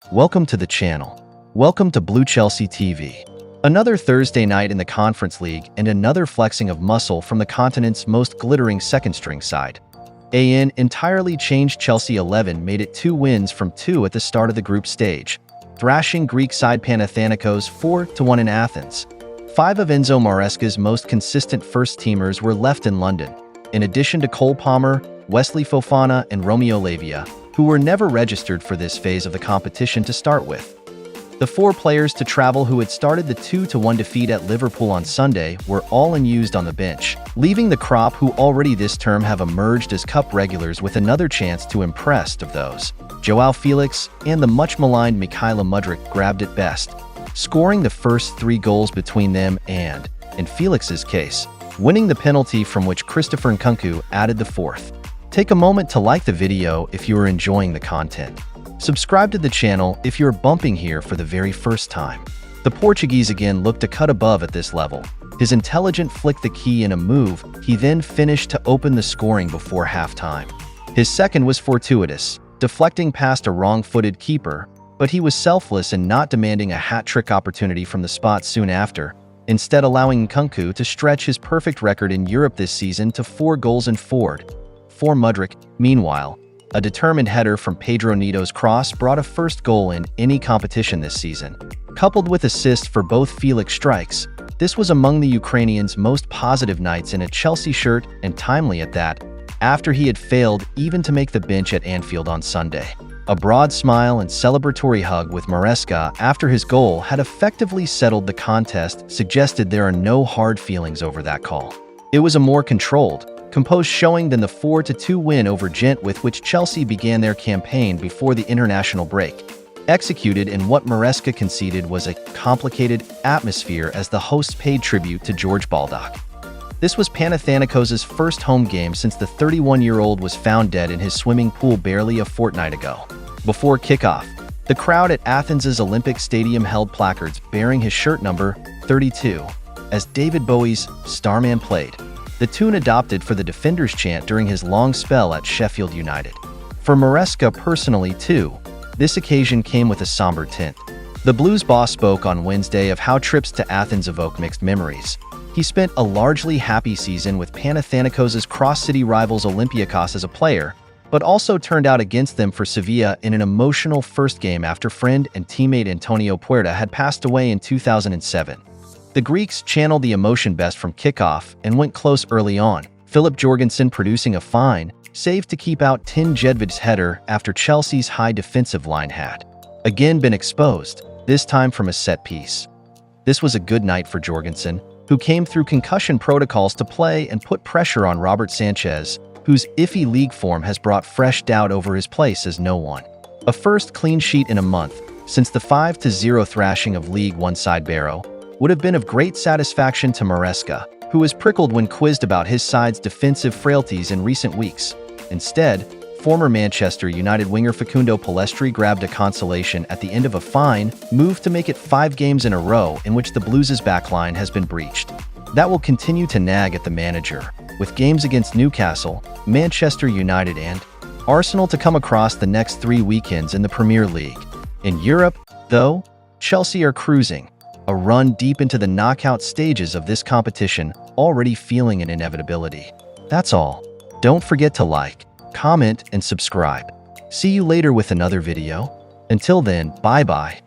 Welcome to the channel. Welcome to Blue Chelsea TV. Another Thursday night in the Conference League and another flexing of muscle from the continent's most glittering second-string side. An entirely changed Chelsea 11 made it 2 wins from 2 at the start of the group stage, thrashing Greek side Panathinaikos 4-1 in Athens. 5 of Enzo Maresca's most consistent first-teamers were left in London, in addition to Cole Palmer, Wesley Fofana, and Romeo Lavia, who were never registered for this phase of the competition to start with. The 4 players to travel who had started the 2-1 defeat at Liverpool on Sunday were all unused on the bench, leaving the crop who already this term have emerged as cup regulars with another chance to impress of those. Joao Felix and the much-maligned Mykhailo Mudryk grabbed it best, scoring the first 3 goals between them and, in Felix's case, winning the penalty from which Christopher Nkunku added the 4th. Take a moment to like the video if you are enjoying the content. Subscribe to the channel if you're bumping here for the very first time. The Portuguese again looked a cut above at this level. His intelligent flicked the key in a move, he then finished to open the scoring before halftime. His second was fortuitous, deflecting past a wrong-footed keeper, but he was selfless in not demanding a hat-trick opportunity from the spot soon after, instead allowing Nkunku to stretch his perfect record in Europe this season to 4 goals and forward. For Mudryk, meanwhile, a determined header from Pedro Neto's cross brought a first goal in any competition this season. Coupled with assists for both Felix strikes, this was among the Ukrainian's most positive nights in a Chelsea shirt, and timely at that, after he had failed even to make the bench at Anfield on Sunday. A broad smile and celebratory hug with Maresca after his goal had effectively settled the contest, suggested there are no hard feelings over that call. It was a more controlled, composed showing than the 4-2 win over Gent with which Chelsea began their campaign before the international break, executed in what Maresca conceded was a complicated atmosphere as the hosts paid tribute to George Baldock. This was Panathinaikos' first home game since the 31-year-old was found dead in his swimming pool barely a fortnight ago. Before kickoff, the crowd at Athens' Olympic Stadium held placards bearing his shirt number 32, as David Bowie's Starman played, the tune adopted for the defender's chant during his long spell at Sheffield United. For Maresca personally, too, this occasion came with a somber tint. The Blues boss spoke on Wednesday of how trips to Athens evoke mixed memories. He spent a largely happy season with Panathinaikos' cross-city rivals Olympiacos as a player, but also turned out against them for Sevilla in an emotional first game after friend and teammate Antonio Puerta had passed away in 2007. The Greeks channeled the emotion best from kickoff and went close early on, Filip Jorgensen producing a fine save to keep out Tin Jedvid's header after Chelsea's high defensive line had again been exposed, this time from a set piece. This was a good night for Jorgensen, who came through concussion protocols to play and put pressure on Robert Sanchez, whose iffy league form has brought fresh doubt over his place as no one. A first clean sheet in a month, since the 5-0 thrashing of League One side Barrow, would have been of great satisfaction to Maresca, who was prickled when quizzed about his side's defensive frailties in recent weeks. Instead, former Manchester United winger Facundo Pellistri grabbed a consolation at the end of a fine move to make it 5 games in a row in which the Blues' backline has been breached. That will continue to nag at the manager, with games against Newcastle, Manchester United and Arsenal to come across the next 3 weekends in the Premier League. In Europe, though, Chelsea are cruising, a run deep into the knockout stages of this competition, already feeling an inevitability. That's all. Don't forget to like, comment, and subscribe. See you later with another video. Until then, bye-bye.